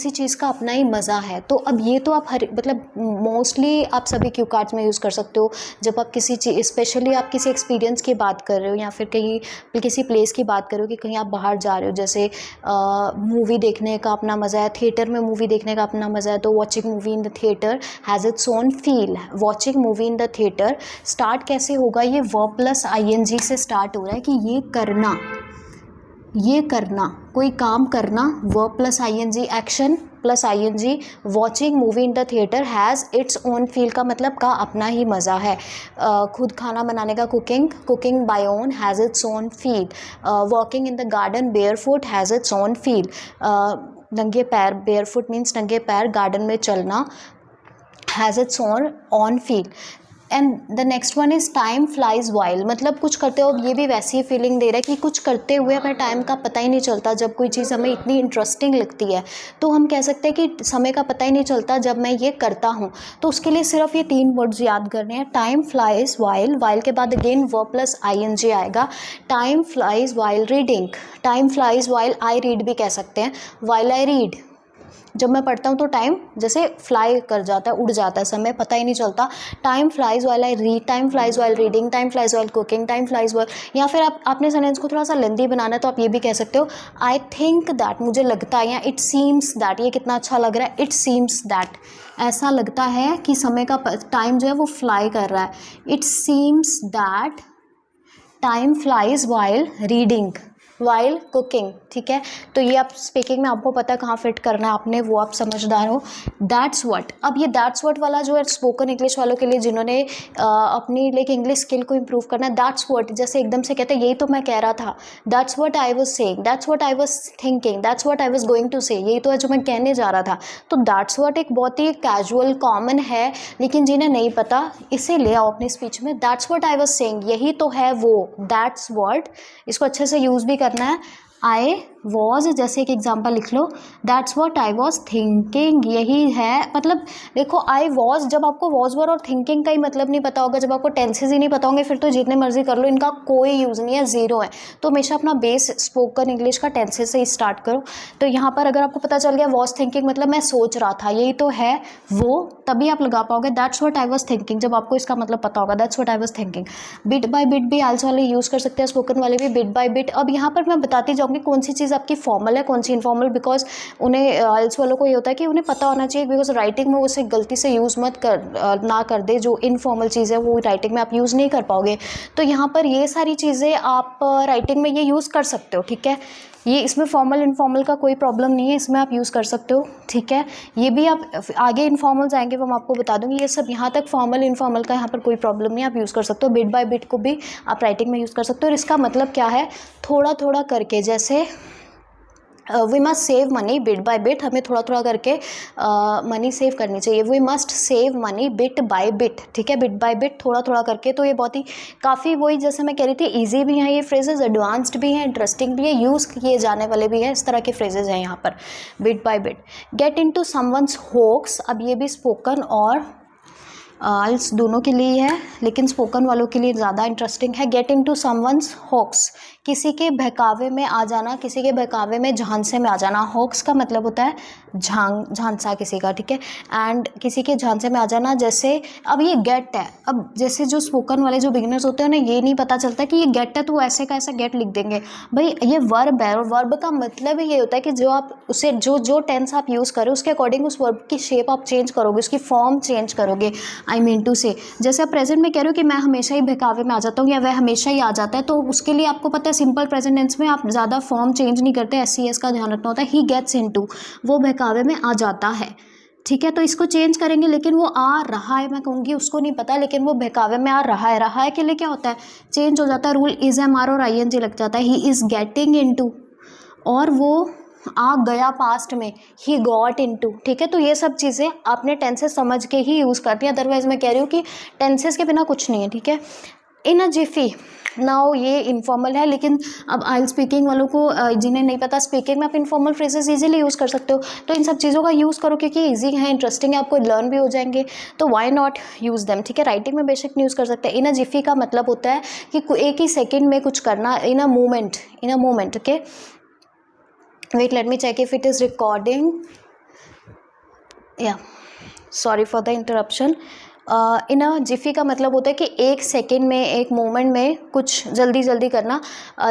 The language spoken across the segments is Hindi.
किसी चीज़ का अपना ही मज़ा है। तो अब ये तो आप मतलब मोस्टली आप सभी क्यू कार्ड्स में यूज़ कर सकते हो। जब आप किसी चीज़, स्पेशली आप किसी एक्सपीरियंस की बात कर रहे हो या फिर कहीं किसी प्लेस की बात कर रहे हो कि कहीं आप बाहर जा रहे हो, जैसे मूवी देखने का अपना मज़ा है, थिएटर में मूवी देखने का अपना मज़ा है, तो watching movie in the theatre has its own feel. Watching movie in the theatre start कैसे होगा, ये वर्ब प्लस आईएनजी से स्टार्ट हो रहा है कि ये करना, कोई काम करना, verb plus I N G, action plus I N G. Watching movie in the theatre has its own feel का मतलब का अपना ही मज़ा है। खुद खाना बनाने का cooking by own has its own feel. Walking in the garden barefoot has its own feel. नंगे पैर, बेयरफुट मीन्स नंगे पैर, गार्डन में चलना, has its own feel. And the next one is time flies while, मतलब कुछ करते हो, ये भी वैसी ही फीलिंग दे रहा है कि कुछ करते हुए हमें टाइम का पता ही नहीं चलता। जब कोई चीज़ हमें इतनी इंटरेस्टिंग लगती है तो हम कह सकते हैं कि समय का पता ही नहीं चलता जब मैं ये करता हूँ। तो उसके लिए सिर्फ ये 3 वर्ड्स याद करने हैं, टाइम फ्लाइज वाइल, वाइल के बाद अगेन वर्ब प्लस आईएनजी आएगा। Time flies while reading, time flies while I read भी कह सकते हैं, वाइल आई रीड, जब मैं पढ़ता हूँ तो टाइम जैसे फ्लाई कर जाता है, उड़ जाता है, समय पता ही नहीं चलता। Time flies while I read, time flies while reading, time flies while cooking, time flies while. या फिर आपने सेंटेंस को थोड़ा सा लेंदी बनाना है तो आप ये भी कह सकते हो, आई थिंक दैट, मुझे लगता है, या इट सीम्स दैट, ये कितना अच्छा लग रहा है, इट सीम्स दैट, ऐसा लगता है कि समय का टाइम जो है वो फ्लाई कर रहा है। It seems that time flies while reading, while cooking, ठीक है। तो ये आप स्पीकिंग में आपको पता है कहाँ फिट करना है आपने, वो आप समझदार हो। दैट्स व्हाट, अब ये दैट्स व्हाट वाला जो है स्पोकन इंग्लिश वालों के लिए जिन्होंने अपनी लाइक इंग्लिश स्किल को इम्प्रूव करना है, दैट्स व्हाट जैसे एकदम से कहते हैं यही तो मैं कह रहा था, that's what I was saying, that's what I was thinking, that's what I was going to say, यही तो है जो मैं कहने जा रहा था। तो दैट्स व्हाट एक बहुत ही कैजुअल कॉमन है, लेकिन जिन्हें नहीं पता इसे ले आओ अपनी स्पीच में, that's what I was saying, यही तो है वो, दैट्स व्हाट, इसको अच्छे से यूज़ भी करना है। आई वॉज, जैसे एक एग्जाम्पल लिख लो, that's what I was thinking, यही है, मतलब देखो आई वॉज, जब आपको वॉज वर और थिंकिंग का ही मतलब नहीं पता होगा, जब आपको टेंसेज ही नहीं पता होंगे, फिर तो जितने मर्जी कर लो, इनका कोई यूज़ नहीं है, ज़ीरो है। तो हमेशा अपना बेस स्पोकन इंग्लिश का टेंसेज से ही स्टार्ट करो। तो यहाँ पर अगर आपको पता चल गया वॉज थिंकिंग मतलब मैं सोच रहा था, यही तो है वो, तभी आप लगा पाओगे that's what I was thinking, जब आपको इसका मतलब पता होगा, that's what I was thinking. Bit by bit भी आल्सो वाले यूज़ कर सकते हैं, स्पोकन वाले भी बिट बाय बिट। अब यहाँ पर मैं बताती जाऊँगी कौन सी चीज़ आपकी फॉर्मल है, कौन सी इनफॉर्मल, बिकॉज उन्हें आइल्स वालों को ये होता है कि उन्हें पता होना चाहिए, बिकॉज राइटिंग में उसे गलती से यूज़ मत ना कर दे, जो इनफॉर्मल चीज़ है वो राइटिंग में आप यूज़ नहीं कर पाओगे। तो यहाँ पर ये सारी चीज़ें आप राइटिंग में ये यूज़ कर सकते हो, ठीक है। ये इसमें फॉर्मल इनफॉर्मल का कोई प्रॉब्लम नहीं है, इसमें आप यूज़ कर सकते हो, ठीक है। ये भी आप आगे इनफॉर्मल जाएंगे वो मैं आपको बता दूंगी, ये सब यहाँ तक फॉर्मल इनफॉर्मल का यहाँ पर कोई प्रॉब्लम नहीं है, आप यूज़ कर सकते हो। बिट बाय बिट को भी आप राइटिंग में यूज़ कर सकते हो, और इसका मतलब क्या है, थोड़ा थोड़ा करके, जैसे we must save money bit by bit, हमें थोड़ा थोड़ा करके मनी सेव करनी चाहिए। We must save money bit by bit, ठीक है, बिट बाय बिट, थोड़ा थोड़ा करके। तो ये बहुत ही काफ़ी वही जैसे मैं कह रही थी, ईजी भी हैं ये फ्रेजेस, एडवांस्ड भी हैं, इंटरेस्टिंग भी है, यूज़ किए जाने वाले भी हैं, इस तरह के फ्रेजेस हैं यहाँ पर, bit by bit. Get into someone's hoax, अब ये भी स्पोकन और आइल्स दोनों के लिए है, लेकिन स्पोकन वालों के लिए ज़्यादा इंटरेस्टिंग है। Get into someone's hoax, किसी के बहकावे में आ जाना, किसी के बहकावे में झांसे में आ जाना। होक्स का मतलब होता है झांसा किसी का, ठीक है, एंड किसी के झांसे में आ जाना। जैसे अब ये गेट है, अब जैसे जो स्पोकन वाले जो बिगिनर्स होते हैं उन्हें ये नहीं पता चलता कि ये गेट है, तो ऐसे का ऐसा गेट लिख देंगे। भाई ये वर्ब है, और वर्ब का मतलब ही ये होता है कि जो आप उसे जो टेंस आप यूज़ करो उसके अकॉर्डिंग उस वर्ब की शेप आप चेंज करोगे, उसकी फॉर्म चेंज करोगे। आई मीन टू से, जैसे आप प्रेजेंट में कह रहे हो कि मैं हमेशा ही बहकावे में आ जाता हूँ या वह हमेशा ही आ जाता है, तो उसके लिए आपको पता है सिंपल प्रेजेंट टेंस में आप ज़्यादा फॉर्म चेंज नहीं करते, एस का ध्यान रखना होता है। ही गेट्स इनटू, वो बहकावे में आ जाता है, ठीक है। तो इसको चेंज करेंगे, लेकिन वो आ रहा है मैं कहूँगी, उसको नहीं पता, लेकिन वो बहकावे में आ रहा है। रहा है के लिए क्या होता है, चेंज हो जाता है, रूल इज एम आर और आई एन जी लग जाता है। ही इज़ गेटिंग इनटू, और वो आ गया पास्ट में, ही गॉट इनटू, ठीक है। तो ये सब चीज़ें आपने टेंसेस समझ के ही यूज़ करती है, अदरवाइज मैं कह रही हूँ कि टेंसेस के बिना कुछ नहीं है, ठीक है। इन अ जिफी, नाउ ये इनफॉर्मल है, लेकिन अब आई स्पीकिंग वालों को जिन्हें नहीं पता, स्पीकिंग में आप इनफॉर्मल फ्रेजेस इजीली यूज़ कर सकते हो। तो इन सब चीज़ों का यूज़ करो क्योंकि ईजी है, इंटरेस्टिंग है, आपको लर्न भी हो जाएंगे, तो वाई नॉट यूज़ देम, ठीक है। राइटिंग में बेशक नहीं यूज़ कर सकते। इन अ जिफी का मतलब होता है कि एक ही सेकेंड में कुछ करना, in a moment, okay. Wait let me check if it is recording. या sorry for the interruption. In a jiffy का मतलब होता है कि एक सेकेंड में, एक मोमेंट में कुछ जल्दी जल्दी करना।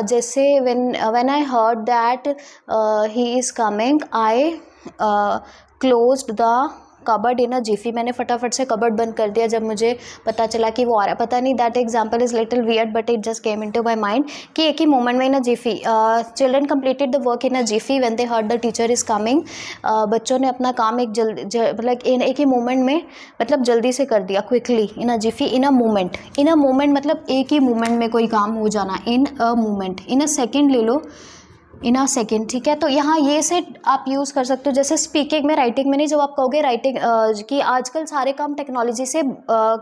जैसे when I heard that he is coming, I closed the cupboard in a jiffy. मैंने फटाफट से कबर्ड बंद कर दिया जब मुझे पता चला कि वो आ रहा है। पता नहीं, that example is little weird but it just came into my mind कि एक ही मोमेंट में in a jiffy. Children completed the work in a jiffy when they heard the teacher is coming. बच्चों ने अपना काम मतलब एक ही मोमेंट में, मतलब जल्दी से कर दिया, quickly, in a jiffy, in a moment. In a moment मतलब एक ही मोमेंट में कोई काम हो जाना, इन a moment. In a second ले लो, इन अ सेकेंड, ठीक है। तो यहाँ ये से आप यूज़ कर सकते हो, जैसे स्पीकिंग में, राइटिंग में नहीं। जब आप कहोगे राइटिंग कि आजकल सारे काम टेक्नोलॉजी से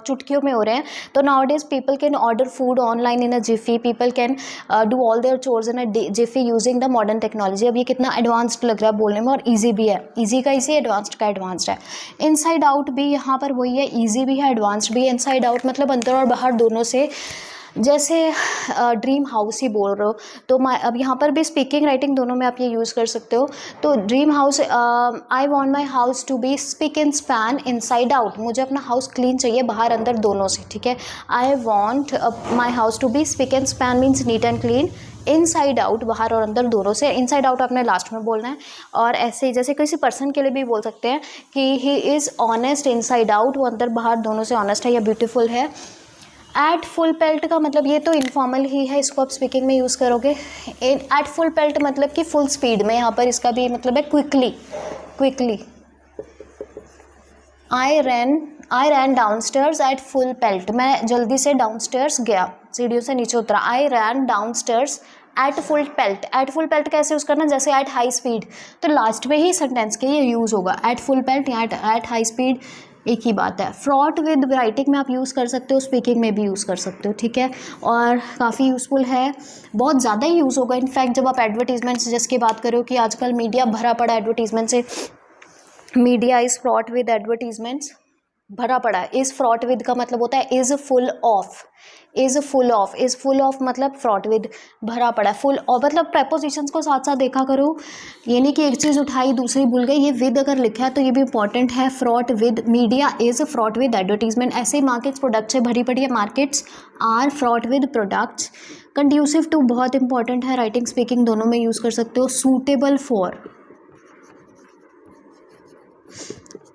चुटकियों में हो रहे हैं, तो now days people can order food online in a jiffy, people can do all their chores in a jiffy using the modern technology. अब ये कितना एडवांस्ड लग रहा है बोलने में, और ईजी भी है। ईजी का ईजी, एडवांस्ड का एडवांस्ड है। इनसाइड आउट भी यहाँ पर वही है, ईजी भी है, एडवांस्ड भी है। इनसाइड आउट मतलब अंदर और बाहर दोनों से। जैसे ड्रीम हाउस ही बोल रहे हो, तो अब यहाँ पर भी स्पीकिंग राइटिंग दोनों में आप ये यूज़ कर सकते हो। तो dream house, I want my house to be spick and span inside out. मुझे अपना हाउस क्लीन चाहिए बाहर अंदर दोनों से, ठीक है। I want my house to be spick and span means neat and clean, inside out बाहर और अंदर दोनों से। इनसाइड आउट आपने लास्ट में बोलना है। और ऐसे ही जैसे किसी पर्सन के लिए भी बोल सकते हैं कि he is honest inside out, वो अंदर बाहर दोनों से ऑनेस्ट है या ब्यूटीफुल है। एट फुल पेल्ट का मतलब ये तो इनफॉर्मल ही है, इसको आप स्पीकिंग में यूज़ करोगे। एट फुल पेल्ट मतलब कि फुल स्पीड में, यहाँ पर इसका भी मतलब है quickly. Quickly, I ran downstairs at full pelt. मैं जल्दी से डाउनस्टेयर्स गया, सीढ़ियों से नीचे उतरा। I ran downstairs at full pelt. At full pelt कैसे यूज़ करना, जैसे एट हाई स्पीड, तो लास्ट में ही सेंटेंस के ये यूज़ होगा। एट फुल पेल्ट या एट हाई स्पीड, एक ही बात है। फ्रॉट विद राइटिंग में आप यूज़ कर सकते हो, स्पीकिंग में भी यूज़ कर सकते हो, ठीक है। और काफ़ी यूज़फुल है, बहुत ज़्यादा ही यूज़ होगा। इनफैक्ट जब आप एडवर्टीजमेंट्स जिसकी बात करो कि आजकल मीडिया भरा पड़ा एडवर्टीजमेंट से, media is fraught with advertisements, भरा पड़ा है। इज़ फ्रॉट विद का मतलब होता है is full of. Is full of, is full of मतलब फ्रॉट विद, भरा पड़ा है। फुल ऑफ मतलब प्रेपोजिशंस को साथ साथ देखा करो, ये नहीं कि एक चीज़ उठाई दूसरी भूल गई। ये विद अगर लिखा है तो ये भी इंपॉर्टेंट है। Fraught with, media is fraught with advertisement. ऐसे ही मार्केट्स प्रोडक्ट से भरी पड़ी है, markets are fraught with products. Conducive to बहुत इंपॉर्टेंट है, राइटिंग स्पीकिंग दोनों में यूज़ कर सकते हो। सूटेबल फॉर,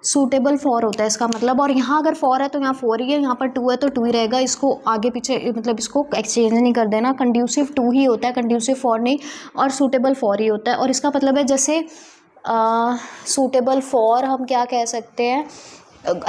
सूटेबल फॉर होता है इसका मतलब। और यहाँ अगर फॉर है तो यहाँ फोर ही है, यहाँ पर टू है तो टू ही रहेगा। इसको आगे पीछे मतलब इसको एक्सचेंज नहीं कर देना। कंड्यूसिव टू ही होता है, कंड्यूसिव फॉर नहीं, और सूटेबल फॉर ही होता है। और इसका मतलब है जैसे सूटेबल फॉर हम क्या कह सकते हैं,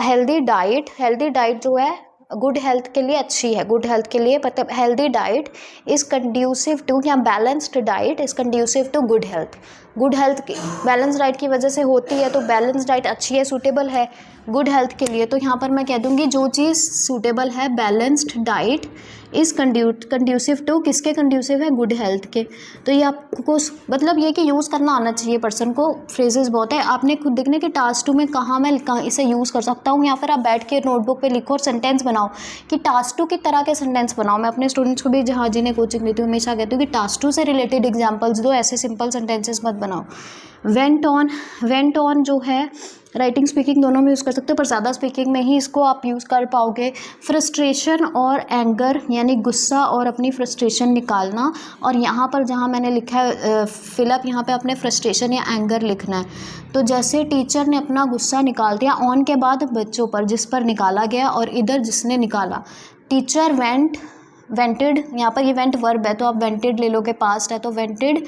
हेल्दी डाइट। हेल्दी डाइट जो है गुड हेल्थ के लिए अच्छी है, गुड हेल्थ के लिए, मतलब healthy diet is conducive to, या balanced diet is conducive to good health. Good health की बैलेंस डाइट की वजह से होती है, तो बैलेंस डाइट अच्छी है, सूटेबल है गुड हेल्थ के लिए। तो यहाँ पर मैं कह दूँगी जो चीज़ सूटेबल है, balanced diet is conducive to, किसके कंड्यूसिव है, गुड हेल्थ के। तो ये आपको मतलब ये कि यूज़ करना आना चाहिए पर्सन को। फ्रेजेस बहुत है, आपने खुद देखने कि टास्क 2 में कहाँ मैं इसे यूज़ कर सकता हूँ, या फिर आप बैठ के नोटबुक पे लिखो और सेंटेंस बनाओ कि टास्क 2 की तरह के सेंटेंस बनाओ। मैं अपने स्टूडेंट्स को भी, जहाँ जिन्हें कोचिंग लेती हूँ, हमेशा कहती हूँ कि टास्क 2 से रिलेटेड एग्जाम्पल्स दो, ऐसे सिंपल सेंटेंसेस मत बनाओ। वेंट ऑन जो है राइटिंग स्पीकिंग दोनों में यूज़ कर सकते हो, पर ज़्यादा स्पीकिंग में ही इसको आप यूज़ कर पाओगे। फ्रस्ट्रेशन और एंगर यानी गुस्सा और अपनी फ्रस्ट्रेशन निकालना। और यहाँ पर जहाँ मैंने लिखा है फिलअप, यहाँ पे अपने फ्रस्ट्रेशन या एंगर लिखना है। तो जैसे टीचर ने अपना गुस्सा निकाल दिया, ऑन के बाद बच्चों पर, जिस पर निकाला गया, और इधर जिसने निकाला। टीचर वेंटेड, यहाँ पर ये वेंट वर्ब है तो आप वेंटेड ले लोगे, पास्ट है तो वेंटेड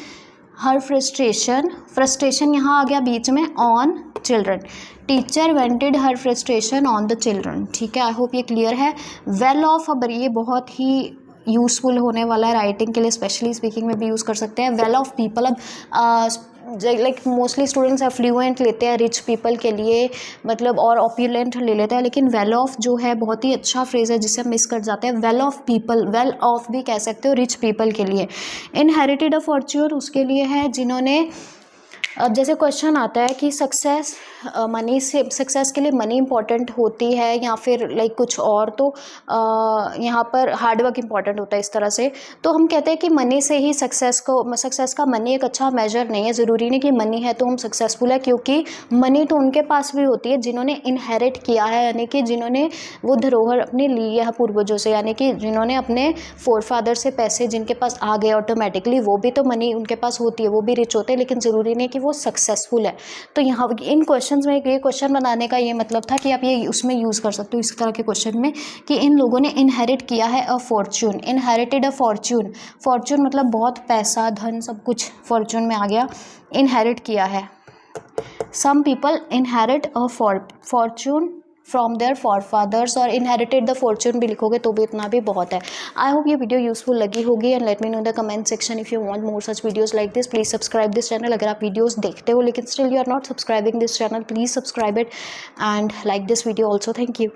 हर फ्रस्ट्रेशन यहाँ आ गया बीच में, on children. Teacher vented her frustration on the children, ठीक है। आई होप ये क्लियर है। वेल ऑफ, अब ये बहुत ही यूज़फुल होने वाला है राइटिंग के लिए, स्पेशली स्पीकिंग में भी यूज़ कर सकते हैं। वेल ऑफ पीपल, अब लाइक मोस्टली स्टूडेंट्स एफ्लुएंट लेते हैं रिच पीपल के लिए, मतलब, और ऑप्यूलेंट ले लेते हैं, लेकिन वेल ऑफ जो है बहुत ही अच्छा फ्रेज है जिसे हम मिस कर जाते हैं। Well of people, well of भी कह सकते हो रिच पीपल के लिए। इनहेरिटेड अ फॉर्च्यून उसके लिए है जिन्होंने अब जैसे क्वेश्चन आता है कि सक्सेस मनी से, सक्सेस के लिए मनी इम्पॉर्टेंट होती है या फिर लाइक कुछ और, तो यहाँ पर हार्डवर्क इम्पॉर्टेंट होता है इस तरह से। तो हम कहते हैं कि मनी से ही सक्सेस का मनी एक अच्छा मेजर नहीं है। ज़रूरी नहीं कि मनी है तो हम सक्सेसफुल है, क्योंकि मनी तो उनके पास भी होती है जिन्होंने इनहेरिट किया है, यानी कि जिन्होंने वो धरोहर अपने ली है पूर्वजों से, यानी कि जिन्होंने अपने फोर फादर से पैसे जिनके पास आ गए ऑटोमेटिकली, वो भी तो मनी उनके पास होती है, वो भी रिच होते हैं, लेकिन ज़रूरी नहीं कि वो सक्सेसफुल है। तो यहाँ इन क्वेश्चंस में ये क्वेश्चन बनाने का ये मतलब था कि आप ये उसमें यूज़ कर सकते हो इस तरह के क्वेश्चन में, कि इन लोगों ने इनहेरिट किया है अ फॉर्च्यून, इनहेरिटेड अ फॉर्च्यून, फॉर्च्यून मतलब बहुत पैसा धन सब कुछ फॉर्च्यून में आ गया, इनहेरिट किया है। Some people inherit a fortune from their forefathers, और इनहेरिटेड द फॉर्च्यून भी लिखोगे तो भी इतना भी बहुत है। आई होप ये वीडियो यूजफुल लगी होगी, and let me know in the comment section if you want more such videos like this. Please subscribe this channel. अगर आप वीडियोस देखते हो लेकिन still you are not subscribing this channel, please subscribe it and like this video also. Thank you.